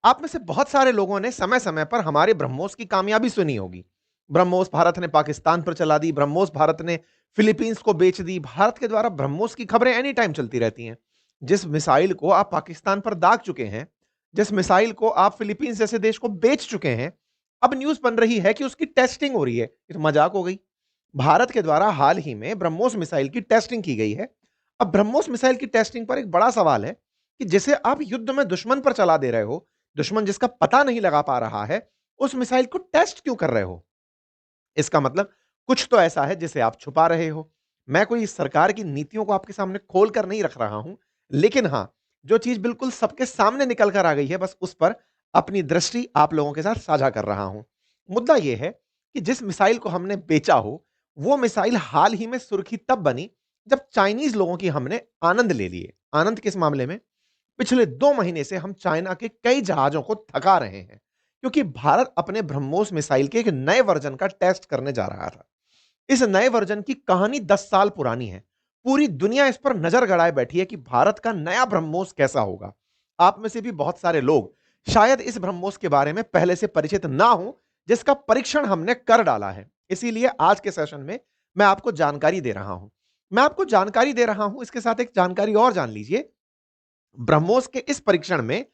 आप में से बहुत सारे लोगों ने समय समय पर हमारे ब्रह्मोस की कामयाबी सुनी होगी। ब्रह्मोस भारत ने पाकिस्तान पर चला दी, ब्रह्मोस भारत ने फिलीपींस को बेच दी। भारत के द्वारा ब्रह्मोस की खबरें एनी टाइम चलती रहती हैं। जिस मिसाइल को आप पाकिस्तान पर दाग चुके हैं, जिस मिसाइल को आप फिलीपींस जैसे देश को बेच चुके हैं, अब न्यूज बन रही है कि उसकी टेस्टिंग हो रही है। ये तो मजाक हो गई। भारत के द्वारा हाल ही में ब्रह्मोस मिसाइल की टेस्टिंग की गई है। अब ब्रह्मोस मिसाइल की टेस्टिंग पर एक बड़ा सवाल है कि जिसे आप युद्ध में दुश्मन पर चला दे रहे हो, दुश्मन जिसका पता नहीं लगा पा रहा है, उस मिसाइल को टेस्ट क्यों कर रहे हो? इसका मतलब कुछ तो ऐसा है जिसे आप छुपा रहे हो। मैं कोई सरकार की नीतियों को आपके सामने खोल कर नहीं रख रहा हूं, लेकिन हां, जो चीज बिल्कुल सबके सामने निकल कर आ गई है, बस उस पर अपनी दृष्टि आप लोगों के साथ साझा कर रहा हूं। मुद्दा यह है कि जिस मिसाइल को हमने बेचा हो, वो मिसाइल हाल ही में सुर्खी तब बनी जब चाइनीज लोगों की हमने आनंद ले लिए। आनंद किस मामले में? पिछले 2 महीने से हम चाइना के कई जहाजों को थका रहे हैं, क्योंकि भारत अपने ब्रह्मोस मिसाइल के एक नए वर्जन का टेस्ट करने जा रहा था। इस नए वर्जन की कहानी 10 साल पुरानी है। पूरी दुनिया इस पर नजर गड़ाए बैठी है कि भारत का नया ब्रह्मोस कैसा होगा। आप में से भी बहुत सारे लोग शायद इस ब्रह्मोस के बारे में पहले से परिचित ना हो, जिसका परीक्षण हमने कर डाला है। इसीलिए आज के सेशन में मैं आपको जानकारी दे रहा हूं। मैं आपको जानकारी दे रहा हूं, इसके साथ एक जानकारी और जान लीजिए। ब्रह्मोस के इस परीक्षण में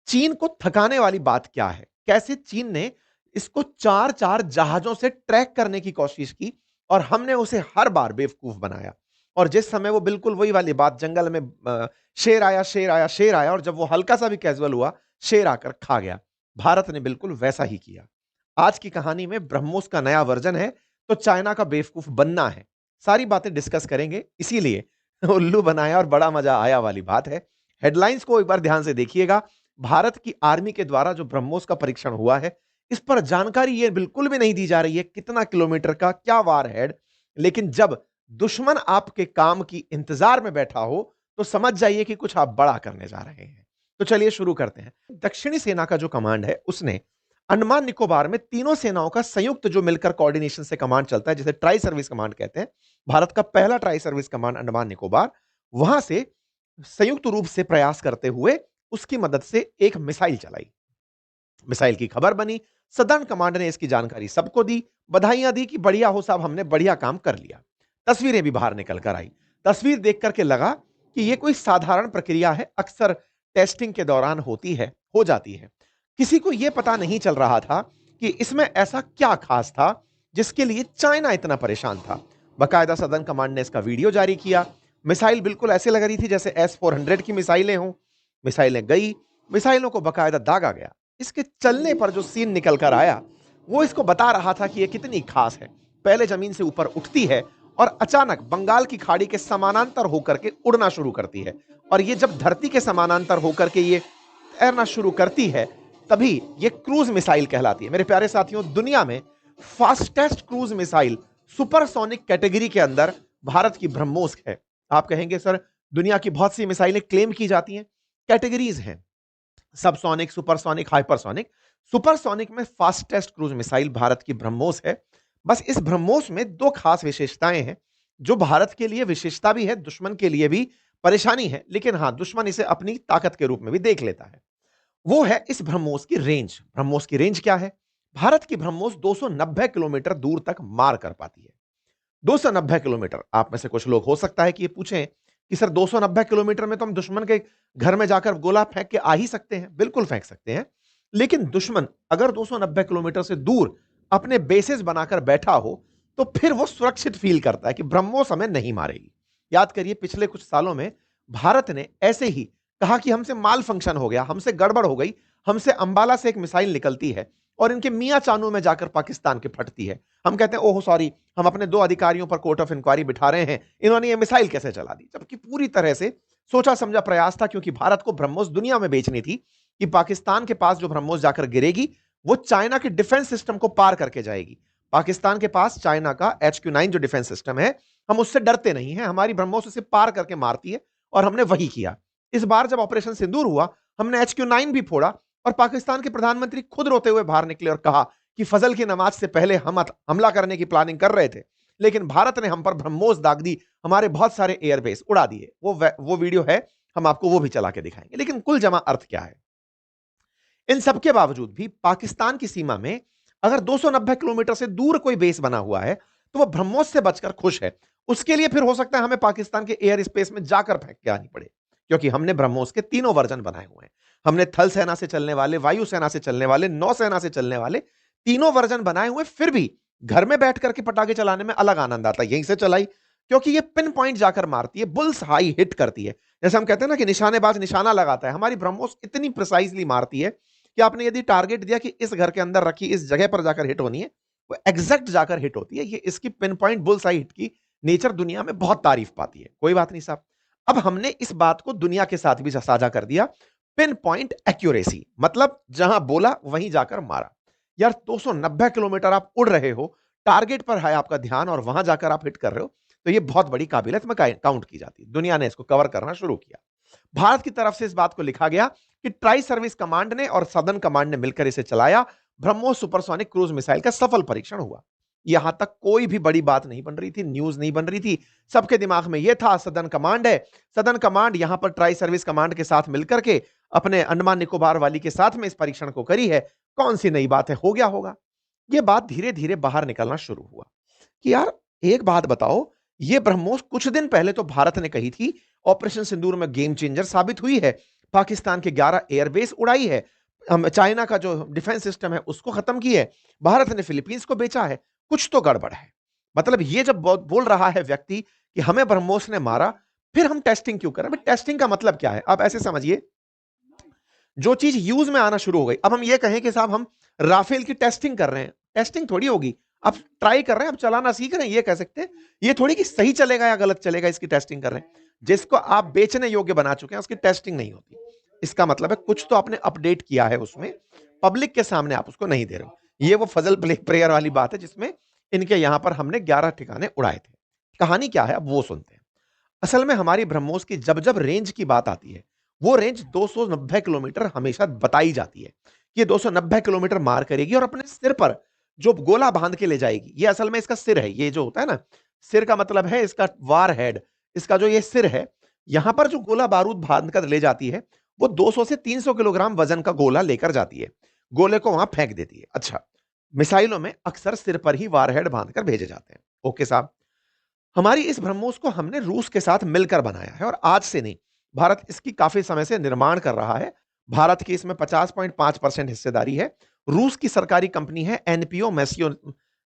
चीन को थकाने वाली बात क्या है? कैसे चीन ने इसको 4-4 जहाजों से ट्रैक करने की कोशिश की और हमने उसे हर बार बेवकूफ बनाया। और जिस समय वो बिल्कुल वही वाली बात, जंगल में शेर आया, शेर आया, शेर आया, और जब वो हल्का सा भी कैजुअल हुआ, शेर आकर खा गया। भारत ने बिल्कुल वैसा ही किया। आज की कहानी में ब्रह्मोस का नया वर्जन है, तो चाइना का बेवकूफ बनना है। सारी बातें डिस्कस करेंगे, इसीलिए उल्लू बनाया और बड़ा मजा आया वाली बात है। हेडलाइंस को एक बार ध्यान से देखिएगा। भारत की आर्मी के द्वारा जो ब्रह्मोस का परीक्षण हुआ है, इस पर जानकारी ये बिल्कुल भी नहीं दी जा रही है कितना किलोमीटर का, क्या वार हेड। लेकिन जब दुश्मन आपके काम की इंतजार में बैठा हो, तो समझ जाइए कि कुछ आप बड़ा करने जा रहे हैं। तो चलिए शुरू करते हैं। दक्षिणी सेना का जो कमांड है, उसने अंडमान निकोबार में तीनों सेनाओं का संयुक्त जो मिलकर कोऑर्डिनेशन से कमांड चलता है, जिसे ट्राई सर्विस कमांड कहते हैं, भारत का पहला tri service command Andaman Nicobar, वहां से संयुक्त रूप से प्रयास करते हुए उसकी मदद से एक मिसाइल चलाई। मिसाइल की खबर बनी, सदर्न कमांड ने इसकी जानकारी सबको दी, बधाइयां दी कि बढ़िया हो साहब, हमने बढ़िया काम कर लिया। तस्वीरें भी बाहर निकल कर आई। तस्वीर देख करके लगा कि यह कोई साधारण प्रक्रिया है, अक्सर टेस्टिंग के दौरान होती है, हो जाती है। किसी को यह पता नहीं चल रहा था कि इसमें ऐसा क्या खास था जिसके लिए चाइना इतना परेशान था। बकायदा सदर्न कमांड ने इसका वीडियो जारी किया। मिसाइल बिल्कुल ऐसे लग रही थी जैसे S-400 की मिसाइलें हों। मिसाइलें गई, मिसाइलों को बकायदा दागा गया। इसके चलने पर जो सीन निकल कर आया, वो इसको बता रहा था कि ये कितनी खास है। पहले जमीन से ऊपर उठती है और अचानक बंगाल की खाड़ी के समानांतर होकर के उड़ना शुरू करती है। और ये जब धरती के समानांतर होकर के ये तैरना शुरू करती है, तभी ये क्रूज मिसाइल कहलाती है। मेरे प्यारे साथियों, दुनिया में fastest cruise missile supersonic category के अंदर भारत की ब्रह्मोस है। आप कहेंगे सर, दुनिया की बहुत सी मिसाइलें क्लेम की जाती हैं, कैटेगरीज हैं, सबसोनिक, सुपरसोनिक, हाइपरसोनिक। सुपरसोनिक में फास्टेस्ट क्रूज मिसाइल भारत की ब्रह्मोस है। बस इस ब्रह्मोस में दो खास विशेषताएं हैं, जो भारत के लिए विशेषता भी है, दुश्मन के लिए भी परेशानी है। लेकिन हां, दुश्मन इसे अपनी ताकत के रूप में भी देख लेता है। वो है इस ब्रह्मोस की रेंज। ब्रह्मोस की रेंज क्या है? भारत की ब्रह्मोस 290 किलोमीटर दूर तक मार कर पाती है। 290 किलोमीटर। आप में से कुछ लोग हो सकता है कि ये पूछें कि सर 290 किलोमीटर में तो हम दुश्मन के घर में जाकर गोला फेंक के आ ही सकते हैं। बिल्कुल फेंक सकते हैं, लेकिन दुश्मन अगर 290 किलोमीटर से दूर अपने बेसिस बनाकर बैठा हो, तो फिर वो सुरक्षित फील करता है कि ब्रह्मोस हमें नहीं मारेगी। याद करिए, पिछले कुछ सालों में भारत ने ऐसे ही कहा कि हमसे माल फंक्शन हो गया, हमसे गड़बड़ हो गई, हमसे अंबाला से एक मिसाइल निकलती है और इनके मियां चानू में जाकर पाकिस्तान के फटती है। हम कहते हैं ओह सॉरी, हम अपने 2 अधिकारियों पर कोर्ट ऑफ इंक्वायरी बिठा रहे हैं, इन्होंने ये मिसाइल कैसे चला दी? जबकि पूरी तरह से सोचा समझा प्रयास था, क्योंकि भारत को ब्रह्मोस दुनिया में बेचनी थी कि पाकिस्तान के पास जो ब्रह्मोस जाकर गिरेगी, वो चाइना के डिफेंस सिस्टम को पार करके जाएगी। पाकिस्तान के पास चाइना का HQ-9 जो डिफेंस सिस्टम है, हम उससे डरते नहीं हैं, हमारी ब्रह्मोस उसे पार करके मारती है, और हमने वही किया। इस बार जब ऑपरेशन सिंदूर हुआ, हमने HQ-9 भी फोड़ा और पाकिस्तान के प्रधानमंत्री खुद रोते हुए बाहर निकले और कहा कि फजल की नमाज से पहले हम हमला करने की प्लानिंग कर रहे थे, लेकिन भारत ने हम पर ब्रह्मोस दाग दी, हमारे बहुत सारे एयरबेस उड़ा दिए। वो वीडियो है, हम आपको वो भी चला के दिखाएंगे। लेकिन कुल जमा अर्थ क्या है? इन सबके बावजूद भी पाकिस्तान की सीमा में अगर 290 किलोमीटर से दूर कोई बेस बना हुआ है तो वो ब्रह्मोस से बचकर खुश है। उसके लिए फिर हो सकता है हमें पाकिस्तान के एयर स्पेस में जाकर फेंक के आनी पड़े, क्योंकि हमने ब्रह्मोस के तीनों वर्जन बनाए हुए हैं। हमने थल सेना से चलने वाले, वायु सेना से चलने वाले, नौसेना से चलने वाले तीनों वर्जन बनाए हुए। फिर भी घर में बैठ करके पटाखे चलाने में अलग आनंद आता है। यहीं से चलाई, क्योंकि ये पिन पॉइंट जाकर मारती है, बुल्स हाई हिट करती है। जैसे हम कहते हैं ना कि निशानेबाज निशाना लगाता है, हमारी ब्रह्मोस इतनी प्रिसाइजली मारती है कि आपने यदि टारगेट दिया कि इस घर के अंदर रखी इस जगह पर जाकर हिट होनी है, वो एग्जैक्ट जाकर हिट होती है। ये इसकी pin point bulls high hit की नेचर दुनिया में बहुत तारीफ पाती है। कोई बात नहीं साहब, अब हमने इस बात को दुनिया के साथ भी साझा कर दिया। पिन पॉइंट एक्यूरेसी, मतलब जहां बोला वहीं जाकर मारा। यार 290 किलोमीटर आप उड़ रहे हो, टारगेट पर है आपका ध्यान और वहां जाकर आप हिट कर रहे हो, तो ये बहुत बड़ी काबिलियत में काउंट की जाती है। दुनिया ने इसको कवर करना शुरू किया। भारत की तरफ से इस बात को लिखा गया कि ट्राई सर्विस कमांड ने और सदर्न कमांड ने मिलकर इसे चलाया। ब्रह्मोस सुपरसोनिक क्रूज मिसाइल का सफल परीक्षण हुआ। यहां तक कोई भी बड़ी बात नहीं बन रही थी, न्यूज नहीं बन रही थी। सबके दिमाग में यह था सदर्न कमांड है, सदर्न कमांड यहां पर ट्राई सर्विस कमांड के साथ मिलकर के अपने अंडमान निकोबार वाली के साथ में इस परीक्षण को करी है। कौन सी नई बात है, हो गया होगा। यह बात धीरे धीरे बाहर निकलना शुरू हुआ कि यार एक बात बताओ, ये ब्रह्मोस कुछ दिन पहले तो भारत ने कही थी ऑपरेशन सिंदूर में गेम चेंजर साबित हुई है, पाकिस्तान के 11 एयरबेस उड़ाई है, चाइना का जो डिफेंस सिस्टम है उसको खत्म की है, भारत ने फिलीपींस को बेचा है। कुछ तो गड़बड़ है। मतलब ये जब बोल रहा है व्यक्ति कि हमें ब्रह्मोस ने मारा, फिर हम टेस्टिंग क्यों कर रहे हैं? टेस्टिंग का मतलब क्या है? आप ऐसे समझिए, जो चीज यूज में आना शुरू हो गई, अब हम ये कहें कि साहब हम राफेल की टेस्टिंग कर रहे हैं, टेस्टिंग थोड़ी होगी। अब ट्राई कर रहे हैं, अब चलाना सीख रहे हैं, ये कह सकते हैं। ये थोड़ी कि सही चलेगा या गलत चलेगा, इसकी टेस्टिंग कर रहे हैं। जिसको आप बेचने योग्य बना चुके हैं उसकी टेस्टिंग नहीं होती। इसका मतलब है कुछ तो आपने अपडेट किया है उसमें, पब्लिक के सामने आप उसको नहीं दे रहे हो। ये वो फजल प्रेयर वाली बात है जिसमें इनके यहां पर हमने 11 ठिकाने उड़ाए थे। कहानी क्या है अब वो सुनते हैं। असल में हमारी ब्रह्मोस की जब जब रेंज की बात आती है, वो रेंज 290 किलोमीटर हमेशा बताई जाती है कि ये 290 किलोमीटर मार करेगी और अपने सिर पर जो गोला बांध के ले जाएगी। ये असल में इसका सिर है, ये जो होता है ना, सिर का मतलब है इसका वार हेड, इसका जो ये सिर है, यहां पर जो गोला बारूद बांध कर ले जाती है, वो 200 से 300 किलोग्राम वजन का गोला लेकर जाती है, गोले को वहां फेंक देती है। अच्छा, मिसाइलों में अक्सर सिर पर ही वार हेड बांधकर भेजे जाते हैं। ओके साहब, हमारी इस ब्रह्मोस को हमने रूस के साथ मिलकर बनाया है और आज से नहीं, भारत इसकी काफी समय से निर्माण कर रहा है। भारत की इसमें 50.5% हिस्सेदारी है। रूस की सरकारी कंपनी है एनपीओ मैसियो,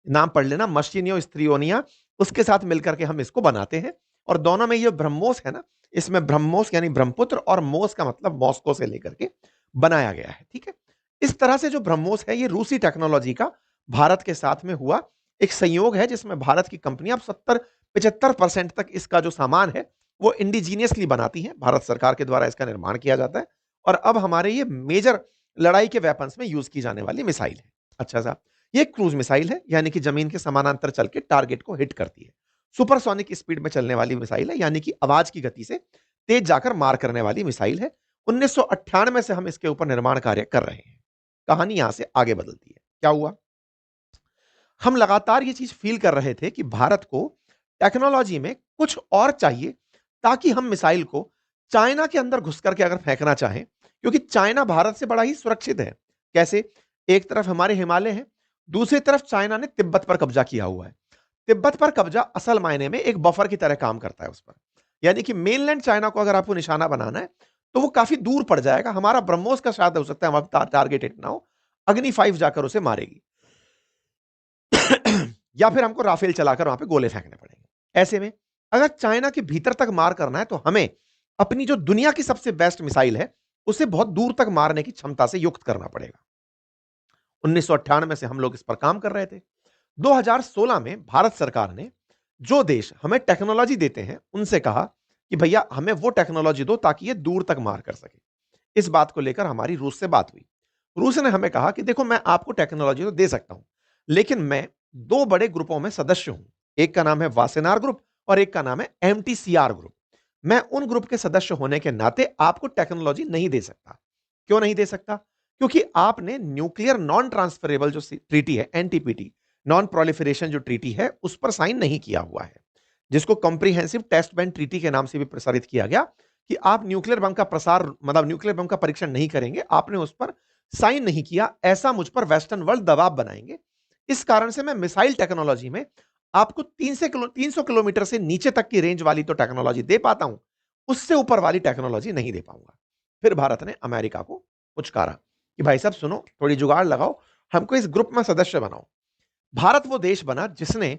नाम पढ़ लेना, मशीनियो स्त्रियोनिया, उसके साथ मिलकर के हम इसको बनाते हैं। और दोनों में ये ब्रह्मोस है ना, इसमें ब्रह्मोस यानी ब्रह्मपुत्र और मोस का मतलब मॉस्को से लेकर के बनाया गया है। ठीक है, इस तरह से जो ब्रह्मोस है ये रूसी टेक्नोलॉजी का भारत के साथ में हुआ एक संयोग है, जिसमें भारत की कंपनियां 70-75% तक इसका जो सामान है वो इंडिजीनियसली बनाती हैं। भारत सरकार के द्वारा इसका निर्माण किया जाता है और अब हमारे ये मेजर लड़ाई के वेपन्स में यूज की जाने वाली मिसाइल है। अच्छा साहब, ये क्रूज मिसाइल है, यानी कि जमीन के समानांतर चल के टारगेट को हिट करती है। सुपरसोनिक स्पीड में चलने वाली मिसाइल है, यानी कि आवाज की गति से तेज जाकर मार करने वाली मिसाइल है। 1998 से हम इसके ऊपर निर्माण कार्य कर रहे हैं। कहानी यहां से आगे बदलती है। क्या हुआ, हम लगातार ये चीज फील कर रहे थे कि भारत को टेक्नोलॉजी में कुछ और चाहिए, ताकि हम मिसाइल को चाइना के अंदर घुस करके अगर फेंकना चाहें, क्योंकि चाइना भारत से बड़ा ही सुरक्षित है। कैसे? एक तरफ हमारे हिमालय है, दूसरी तरफ चाइना ने तिब्बत पर कब्जा किया हुआ है। तिब्बत पर कब्जा असल मायने में एक बफर की तरह काम करता है उस पर। यानी कि मेनलैंड चाइना को अगर आपको निशाना बनाना है तो वो काफी दूर पड़ जाएगा। हमारा ब्रह्मोस का शायद हो सकता है हमारा टारगेट हिट ना हो, अग्नि 5 जाकर उसे मारेगी या फिर हमको राफेल चलाकर वहां पे गोले फेंकने पड़ेंगे। ऐसे में अगर चाइना के भीतर तक मार करना है तो हमें अपनी जो दुनिया की सबसे बेस्ट मिसाइल है उसे बहुत दूर तक मारने की क्षमता से युक्त करना पड़ेगा। 1998 से हम लोग इस पर काम कर रहे थे। 2016 में भारत सरकार ने जो देश हमें टेक्नोलॉजी देते हैं उनसे कहा कि भैया हमें वो टेक्नोलॉजी दो ताकि ये दूर तक मार कर सके। इस बात को लेकर हमारी रूस से बात हुई। रूस ने हमें कहा कि देखो, मैं आपको टेक्नोलॉजी तो दे सकता हूं, लेकिन मैं दो बड़े ग्रुपों में सदस्य हूं। एक का नाम है वासेनार ग्रुप और एक का नाम है एमटीसीआर ग्रुप। मैं उन ग्रुप के सदस्य होने के नाते आपको टेक्नोलॉजी नहीं दे सकता। क्यों नहीं दे सकता? क्योंकि आपने न्यूक्लियर नॉन ट्रांसफरेबल जो ट्रीटी है, एनटीपीटी, नॉन प्रोलिफरेशन जो ट्रीटी है, उस पर साइन नहीं किया हुआ है, जिसको कॉम्प्रिहेंसिव टेस्ट बैंड ट्रीटी के नाम से भी प्रसारित किया गया कि आप न्यूक्लियर बम का प्रसार, मतलब न्यूक्लियर बम का परीक्षण नहीं करेंगे। आपने उस पर साइन नहीं किया, ऐसा मुझ पर वेस्टर्न वर्ल्ड दबाव बनाएंगे। इस कारण से मैं मिसाइल टेक्नोलॉजी में आपको 300 किलोमीटर से नीचे तक की रेंज वाली तो टेक्नोलॉजी दे पाता हूं, उससे ऊपर वाली टेक्नोलॉजी नहीं दे पाऊंगा। फिर भारत ने अमेरिका को पुचकारा कि भाई साहब सुनो, थोड़ी जुगाड़ लगाओ, हमको इस ग्रुप में सदस्य बनाओ। भारत वो देश बना जिसने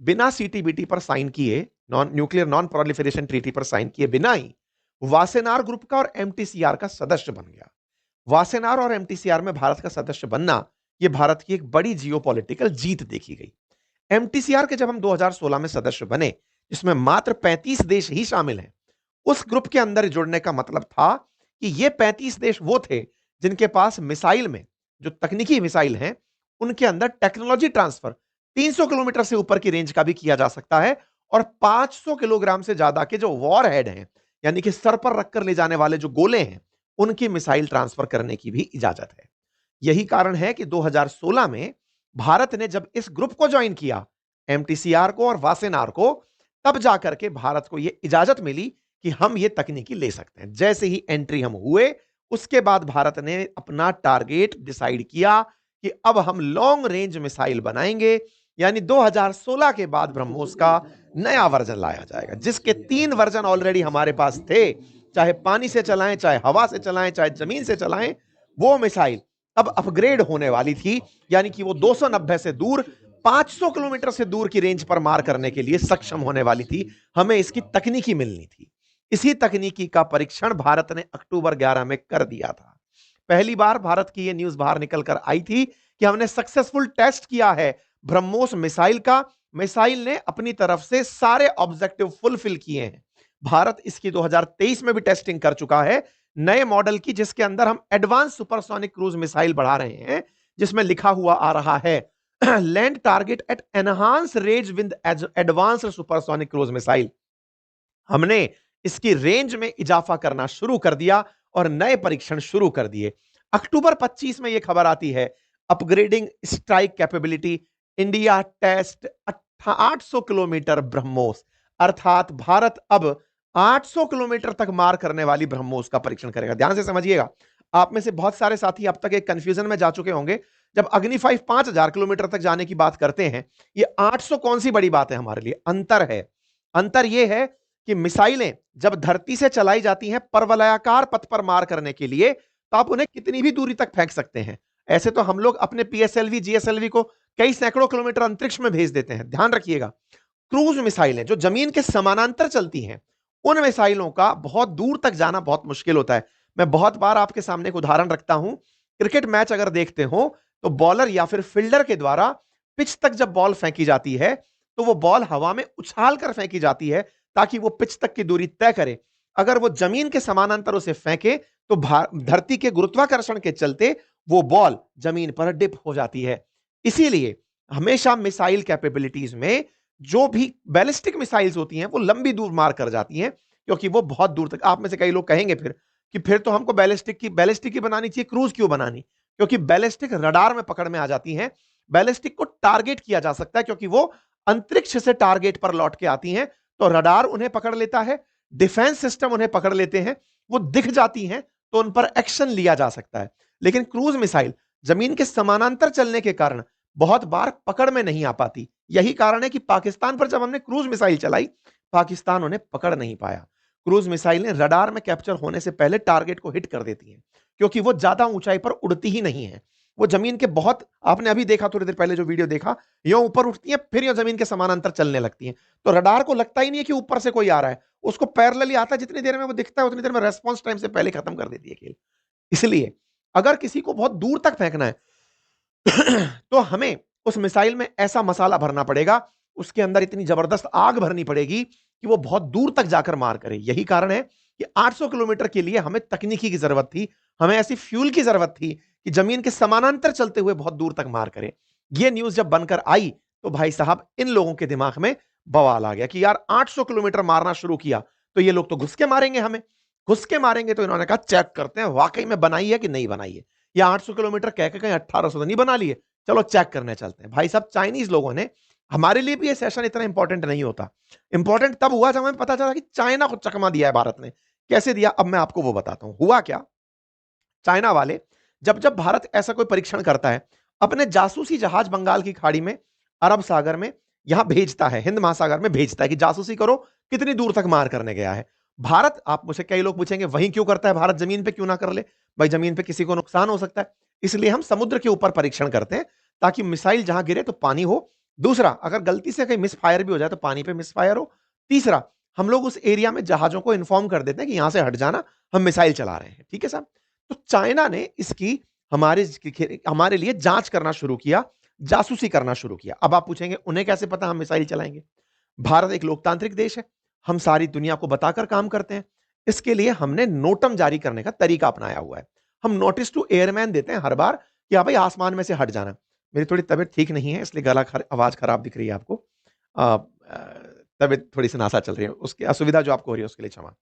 बिना सीटीबीटी पर साइन किए, non nuclear non proliferation treaty पर साइन किए बिना ही वासेनार ग्रुप का और एमटीसीआर का सदस्य बन गया। वासेनार और एमटीसीआर में भारत का सदस्य बनना, यह भारत की एक बड़ी जियोपॉलिटिकल जीत देखी गई। एमटीसीआर के जब हम 2016 में सदस्य बने, जिसमें मात्र 35 देश ही शामिल हैं, उस ग्रुप के अंदर जुड़ने का मतलब था कि ये 35 देश वो थे जिनके पास मिसाइल में, जो तकनीकी मिसाइल हैं, उनके अंदर टेक्नोलॉजी ट्रांसफर 300 किलोमीटर से ऊपर की रेंज का भी किया जा सकता है, और 500 किलोग्राम से ज्यादा के जो वॉर हेड हैं, यानी कि सर पर रखकर ले जाने वाले जो गोले हैं, उनकी मिसाइल ट्रांसफर करने की भी इजाजत है। यही कारण है कि 2016 में भारत ने जब इस ग्रुप को ज्वाइन किया, एमटीसीआर को और वासेनार को, तब जाकर के भारत को यह इजाजत मिली कि हम ये तकनीकी ले सकते हैं। जैसे ही एंट्री हम हुए, उसके बाद भारत ने अपना टारगेट डिसाइड किया कि अब हम लॉन्ग रेंज मिसाइल बनाएंगे, यानी 2016 के बाद ब्रह्मोस का नया वर्जन लाया जाएगा, जिसके 3 वर्जन ऑलरेडी हमारे पास थे, चाहे पानी से चलाएं, चाहे हवा से चलाएं, चाहे जमीन से चलाएं। वो मिसाइल अब अपग्रेड होने वाली थी, यानी कि वो 290 से दूर 500 किलोमीटर से दूर की रेंज पर मार करने के लिए सक्षम होने वाली थी। हमें इसकी तकनीकी मिलनी थी। इसी तकनीकी का परीक्षण भारत ने अक्टूबर 11 में कर दिया था। पहली बार भारत की यह न्यूज बाहर निकल कर आई थी कि हमने सक्सेसफुल टेस्ट किया है ब्रह्मोस मिसाइल का। मिसाइल ने अपनी तरफ से सारे ऑब्जेक्टिव फुलफिल किए हैं। भारत इसकी 2023 में भी टेस्टिंग कर चुका है, नए मॉडल की, जिसके अंदर हम एडवांस सुपरसोनिक क्रूज मिसाइल बढ़ा रहे हैं, जिसमें लिखा हुआ आ रहा है land target at enhanced range with advanced supersonic cruise missile. हमने इसकी रेंज में इजाफा करना शुरू कर दिया और नए परीक्षण शुरू कर दिए। अक्टूबर 25 में यह खबर आती है, upgrading strike capability, India test 800 kilometre BrahMos, अर्थात भारत अब 800 किलोमीटर तक मार करने वाली ब्रह्मोस का परीक्षण करेगा। ध्यान से समझिएगा, आप में से बहुत सारे साथी अब तक एक कंफ्यूजन में जा चुके होंगे। जब अग्नि 5 5000 किलोमीटर तक जाने की बात करते हैं, ये 800 कौन सी बड़ी बात है हमारे लिए? अंतर है। अंतर यह है कि मिसाइलें जब धरती से चलाई जाती हैं परवलयाकार पथ पर मार करने के लिए, तो आप उन्हें कितनी भी दूरी तक फेंक सकते हैं। ऐसे तो हम लोग अपने पीएसएलवी जीएसएलवी को कई सैकड़ों किलोमीटर अंतरिक्ष में भेज देते हैं। ध्यान रखिएगा, क्रूज मिसाइलें जो जमीन के समानांतर चलती हैं, उन मिसाइलों का बहुत दूर तक जाना बहुत मुश्किल होता है। मैं बहुत बार आपके सामने एक उदाहरण रखता हूं। क्रिकेट मैच अगर देखते हो तो बॉलर या फिर फील्डर के द्वारा पिच तक जब बॉल फेंकी जाती है, तो वो बॉल हवा में उछाल कर फेंकी जाती है ताकि वो पिच तक की दूरी तय करे। अगर वो जमीन के समानांतर उसे फेंके तो धरती के गुरुत्वाकर्षण के चलते वो बॉल जमीन पर डिप हो जाती है। इसीलिए हमेशा मिसाइल कैपेबिलिटीज में जो भी बैलिस्टिक मिसाइल्स होती हैं, वो लंबी दूर मार कर जाती हैं, क्योंकि वो बहुत दूर तक। आप में से कई लोग कहेंगे फिर कि फिर तो हमको बैलिस्टिक की बनानी चाहिए, क्रूज क्यों बनानी? क्योंकि बैलिस्टिक रडार में पकड़ में आ जाती हैं। बैलिस्टिक को टारगेट किया जा सकता है, क्योंकि वो अंतरिक्ष से टारगेट पर लौट के आती हैं, तो रडार उन्हें पकड़ लेता है, डिफेंस सिस्टम उन्हें पकड़ लेते हैं, वो दिख जाती हैं तो उन पर एक्शन लिया जा सकता है। लेकिन क्रूज मिसाइल जमीन के समानांतर चलने के कारण बहुत बार पकड़ में नहीं आ पाती। यही कारण है कि पाकिस्तान पर जब हमने क्रूज मिसाइल चलाई, पाकिस्तान उन्हें पकड़ नहीं पाया। क्रूज मिसाइलें रडार में कैप्चर होने से पहले टारगेट को हिट कर देती हैं, क्योंकि वो ज्यादा ऊंचाई पर उड़ती ही नहीं है। वो जमीन के बहुत, आपने अभी देखा थोड़ी देर पहले जो वीडियो देखा, यो ऊपर उठती हैं फिर यो जमीन के समानांतर चलने लगती हैं, तो रडार को लगता ही नहीं है कि ऊपर से कोई आ रहा है, उसको पैरेलली आता है, जितनी देर में वो दिखता है उतनी देर में रेस्पॉन्स टाइम से पहले खत्म कर देती है खेल। इसलिए अगर किसी को बहुत दूर तक फेंकना है तो हमें उस मिसाइल में ऐसा मसाला भरना पड़ेगा, उसके अंदर इतनी जबरदस्त आग भरनी पड़ेगी कि वो बहुत दूर तक जाकर मार करे। यही कारण है कि 800 किलोमीटर के लिए हमें तकनीकी की जरूरत थी, हमें ऐसी फ्यूल की जरूरत थी कि जमीन के समानांतर चलते हुए बहुत दूर तक मार करे। ये न्यूज जब बनकर आई तो भाई साहब इन लोगों के दिमाग में बवाल आ गया कि यार 800 किलोमीटर मारना शुरू किया तो ये लोग तो घुस के मारेंगे हमें। घुस के मारेंगे तो इन्होंने कहा चेक करते हैं वाकई में बनाई है कि नहीं बनाई है, या 800 किलोमीटर कह के कहीं 1800 तो नहीं बना लिए, चलो चेक करने चलते हैं। भाई साहब चाइनीज लोगों ने, हमारे लिए भी ये सेशन इतना इंपॉर्टेंट नहीं होता, इंपॉर्टेंट तब हुआ जब हमें पता चला कि चाइना को चकमा दिया है भारत ने। कैसे दिया, अब मैं आपको वो बताता हूं। हुआ क्या, चाइना वाले जब जब भारत ऐसा कोई परीक्षण करता है, अपने जासूसी जहाज बंगाल की खाड़ी में, अरब सागर में, यहां भेजता है, हिंद महासागर में भेजता है कि जासूसी करो, कितनी दूर तक मार करने गया है। भारत, आप मुझे कई लोग पूछेंगे वहीं क्यों करता है, भारत जमीन पे क्यों ना कर ले? भाई जमीन पे किसी को नुकसान हो सकता है, इसलिए हम समुद्र के ऊपर परीक्षण करते हैं, ताकि मिसाइल जहां गिरे तो पानी हो। दूसरा, अगर गलती से कहीं मिस फायर भी हो जाए तो पानी पे मिस फायर हो। तीसरा, हम लोग उस एरिया में जहाजों को इन्फॉर्म कर देते हैं कि यहां से हट जाना, हम मिसाइल चला रहे हैं। ठीक है साहब? तो चाइना ने इसकी हमारे लिए जांच करना शुरू किया, जासूसी करना शुरू किया। अब आप पूछेंगे उन्हें कैसे पता हम मिसाइल चलाएंगे? भारत एक लोकतांत्रिक देश है, हम सारी दुनिया को बताकर काम करते हैं। इसके लिए हमने नोटम जारी करने का तरीका अपनाया हुआ है। हम नोटिस टू एयरमैन देते हैं हर बार कि हाँ भाई आसमान में से हट जाना। मेरी थोड़ी तबीयत ठीक नहीं है, इसलिए आवाज खराब दिख रही है आपको। तबीयत थोड़ी सी नासा चल रही है, उसकी असुविधा जो आपको हो रही है उसके लिए क्षमा।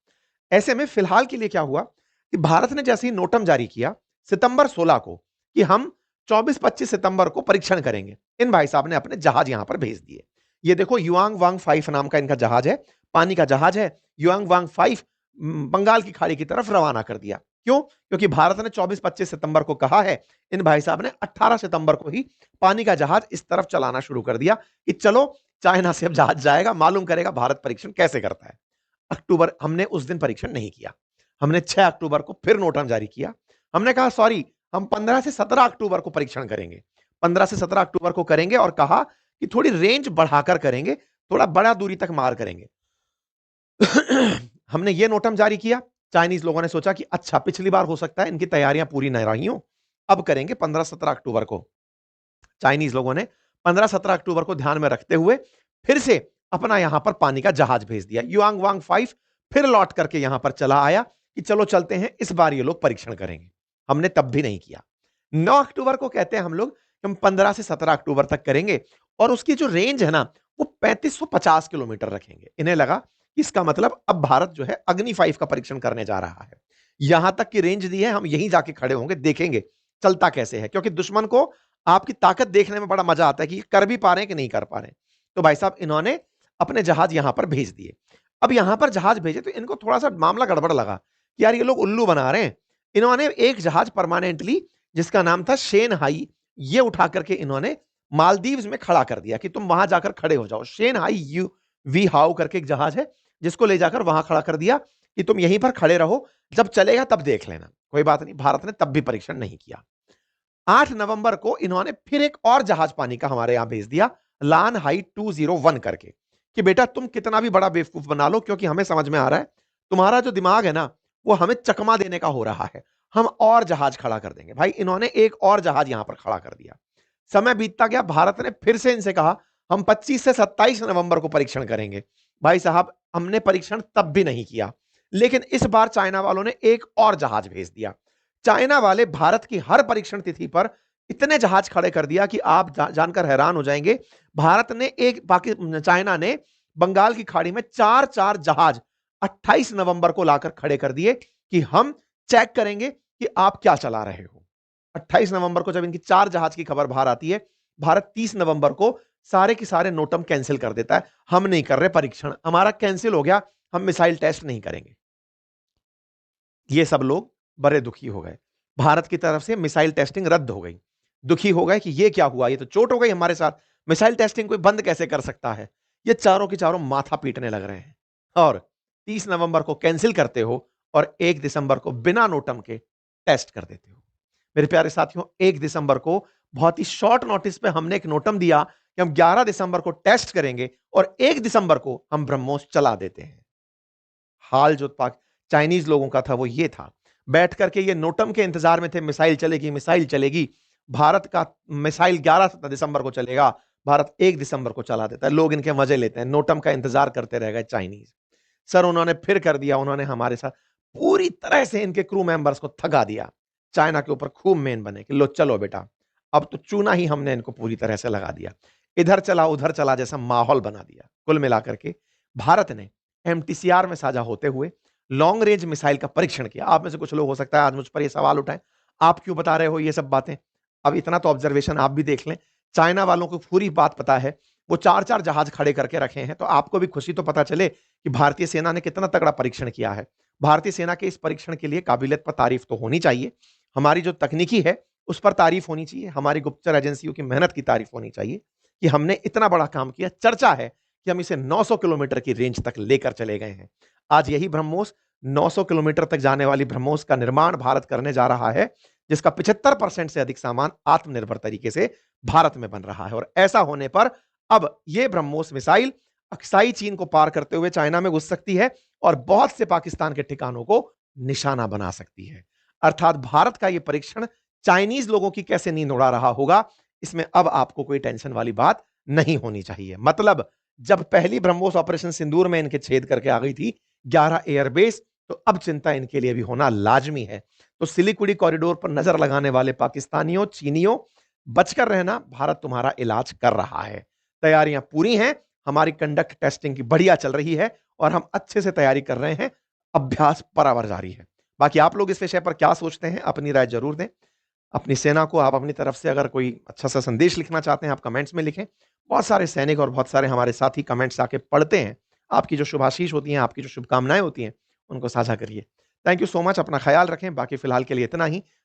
ऐसे में फिलहाल के लिए क्या हुआ कि भारत ने जैसे ही नोटम जारी किया सितंबर 16 को कि हम 24-25 सितंबर को परीक्षण करेंगे, इन भाई साहब ने अपने जहाज यहां पर भेज दिए। ये देखो युआंग वांग 5 नाम का इनका जहाज है, पानी का जहाज है। युआंग वांग 5 बंगाल की खाड़ी की तरफ रवाना कर दिया। क्यों? क्योंकि भारत ने 24-25 सितंबर को कहा है, इन भाई साहब ने 18 सितंबर को ही पानी का जहाज इस तरफ चलाना शुरू कर दिया कि चलो चाइना से अब जहाज जाएगा, मालूम करेगा भारत परीक्षण कैसे करता है। अक्टूबर, हमने उस दिन परीक्षण नहीं किया, हमने 6 अक्टूबर को फिर नोटम जारी किया। हमने कहा सॉरी, हम 15 से 17 अक्टूबर को परीक्षण करेंगे, 15 से 17 अक्टूबर को करेंगे, और कहा कि थोड़ी रेंज बढ़ाकर करेंगे, थोड़ा बड़ा दूरी तक मार करेंगे। हमने ये नोटम जारी किया। चाइनीज लोगों ने सोचा कि अच्छा पिछली बार हो सकता है इनकी तैयारियां पूरी न रही हो, अब करेंगे 15-17 अक्टूबर को। चाइनीज लोगों ने 15-17 अक्टूबर को ध्यान में रखते हुए फिर से अपना यहां पर पानी का जहाज भेज दिया। युआंग वांग 5 फिर लौट करके यहां पर चला आया कि चलो चलते हैं, इस बार ये लोग परीक्षण करेंगे। हमने तब भी नहीं किया। 9 अक्टूबर को कहते हैं हम लोग हम 15 से 17 अक्टूबर तक करेंगे, और उसकी जो रेंज है ना वो 3550 किलोमीटर रखेंगे। इन्हें लगा कि इसका मतलब अब भारत जो है अग्नि 5 का परीक्षण करने जा रहा है, यहां तक की रेंज दी है, हम यहीं जाके खड़े होंगे, देखेंगे चलता कैसे है, क्योंकि दुश्मन को आपकी ताकत देखने में बड़ा मजा आता है कि कर भी पा रहे हैं कि नहीं कर पा रहे हैं। तो भाई साहब इन्होंने अपने जहाज यहां पर भेज दिए। अब यहां पर जहाज भेजे तो इनको थोड़ा सा मामला गड़बड़ लगा कि यार ये लोग उल्लू बना रहे हैं। इन्होंने एक जहाज परमानेंटली, जिसका नाम था शेन हाई, ये उठा करके इन्होंने मालदीव्स में खड़ा कर दिया कि तुम वहां जाकर खड़े हो जाओ। शेन हाई यू वी हाउ करके एक जहाज है, जिसको ले जाकर वहां खड़ा कर दिया कि तुम यहीं पर खड़े रहो, जब चलेगा तब देख लेना। कोई बात नहीं, भारत ने तब भी परीक्षण नहीं किया। 8 नवंबर को इन्होंने फिर एक और जहाज पानी का हमारे यहां भेज दिया, लान हाई 201 करके, कि बेटा तुम कितना भी बड़ा बेवकूफ बना लो, क्योंकि हमें समझ में आ रहा है तुम्हारा जो दिमाग है ना वो हमें चकमा देने का हो रहा है, हम और जहाज खड़ा कर देंगे। भाई इन्होंने एक और जहाज यहां पर खड़ा कर दिया। समय बीतता गया, भारत ने फिर से इनसे कहा हम 25 से 27 नवंबर को परीक्षण करेंगे। भाई साहब हमने परीक्षण तब भी नहीं किया, लेकिन इस बार चाइना वालों ने एक और जहाज भेज दिया। चाइना वाले भारत की हर परीक्षण तिथि पर इतने जहाज खड़े कर दिया कि आप जानकर हैरान हो जाएंगे। भारत ने चाइना ने बंगाल की खाड़ी में 4-4 जहाज 28 नवंबर को लाकर खड़े कर दिए कि हम चेक करेंगे कि आप क्या चला रहे हो। 28 नवंबर को जब इनकी 4 जहाज की खबर बाहर आती है, भारत 30 नवंबर को सारे के सारे नोटम कैंसिल कर देता है। हम नहीं कर रहे परीक्षण, हमारा कैंसिल हो गया, हम मिसाइल टेस्ट नहीं करेंगे। ये सब लोग बड़े दुखी हो गए, भारत की तरफ से मिसाइल टेस्टिंग रद्द हो गई। दुखी हो गए कि ये क्या हुआ, ये तो चोट हो गई हमारे साथ, मिसाइल टेस्टिंग कोई बंद कैसे कर सकता है। ये चारों के चारों माथा पीटने लग रहे हैं, और 30 नवंबर को कैंसिल करते हो और 1 दिसंबर को बिना नोटम के टेस्ट कर देते हो। मेरे प्यारे साथियों, 1 दिसंबर को बहुत ही शॉर्ट नोटिस पे हमने एक नोटम दिया कि हम 11 दिसंबर को टेस्ट करेंगे, और 1 दिसंबर को हम ब्रह्मोस चला देते हैं। हाल जो पाक चाइनीज लोगों का था वो ये था, बैठ करके ये नोटम के इंतजार में थे, मिसाइल चलेगी मिसाइल चलेगी। भारत का मिसाइल 11 दिसंबर को चलेगा, भारत 1 दिसंबर को चला देता है। लोग इनके मजे लेते हैं, नोटम का इंतजार करते रह गए चाइनीज। सर उन्होंने फिर कर दिया, उन्होंने हमारे साथ पूरी तरह से इनके क्रू मेंबर्स को थका दिया। चाइना के ऊपर खूब मेन बने कि लो चलो बेटा, अब तो चूना ही हमने इनको पूरी तरह से लगा दिया, इधर चला उधर चला जैसा माहौल बना दिया। कुल मिलाकर के भारत ने एमटीसीआर में साझा होते हुए लॉन्ग रेंज मिसाइल का परीक्षण किया। आप में से कुछ लोग हो सकता है आज मुझ पर ये सवाल उठाएं, आप क्यों बता रहे हो ये सब बातें? अब इतना तो ऑब्जर्वेशन आप भी देख लें, चाइना वालों को पूरी बात पता है, वो 4-4 जहाज खड़े करके रखे हैं, तो आपको भी खुशी तो पता चले कि भारतीय सेना ने कितना तगड़ा परीक्षण किया है। भारतीय सेना के इस परीक्षण के लिए काबिलियत पर तारीफ तो होनी चाहिए। हमारी जो तकनीकी है, उस पर तारीफ होनी चाहिए, हमारी गुप्तचर एजेंसियों की मेहनत की तारीफ होनी चाहिए कि हमने इतना बड़ा काम किया। चर्चा है कि हम इसे 900 किलोमीटर की रेंज तक लेकर चले गए हैं। आज यही ब्रह्मोस 900 किलोमीटर तक जाने वाली ब्रह्मोस का निर्माण भारत करने जा रहा है, जिसका 75% से अधिक सामान आत्मनिर्भर तरीके से भारत में बन रहा है। और ऐसा होने पर अब यह ब्रह्मोस मिसाइल अक्साई चीन को पार करते हुए चाइना में घुस सकती है और बहुत से पाकिस्तान के ठिकानों को निशाना बना सकती है। अर्थात भारत का यह परीक्षण चाइनीज लोगों की कैसे नींद उड़ा रहा होगा, इसमें अब आपको कोई टेंशन वाली बात नहीं होनी चाहिए। मतलब जब पहली ब्रह्मोस ऑपरेशन सिंदूर में इनके छेद करके आ गई थी 11 एयरबेस, तो अब चिंता इनके लिए भी होना लाजमी है। तो सिलीगुड़ी कॉरिडोर पर नजर लगाने वाले पाकिस्तानियों, चीनियों, बचकर रहना, भारत तुम्हारा इलाज कर रहा है। तैयारियां पूरी हैं, हमारी कंडक्ट टेस्टिंग की बढ़िया चल रही है और हम अच्छे से तैयारी कर रहे हैं। अभ्यास बराबर जारी है। बाकी आप लोग इस विषय पर क्या सोचते हैं, अपनी राय जरूर दें। अपनी सेना को आप अपनी तरफ से अगर कोई अच्छा सा संदेश लिखना चाहते हैं, आप कमेंट्स में लिखें। बहुत सारे सैनिक और बहुत सारे हमारे साथी कमेंट्स आके पढ़ते हैं। आपकी जो शुभाशीष होती हैं, आपकी जो शुभकामनाएं होती हैं, उनको साझा करिए। Thank you so much. अपना ख्याल रखें। बाकी फिलहाल के लिए इतना ही।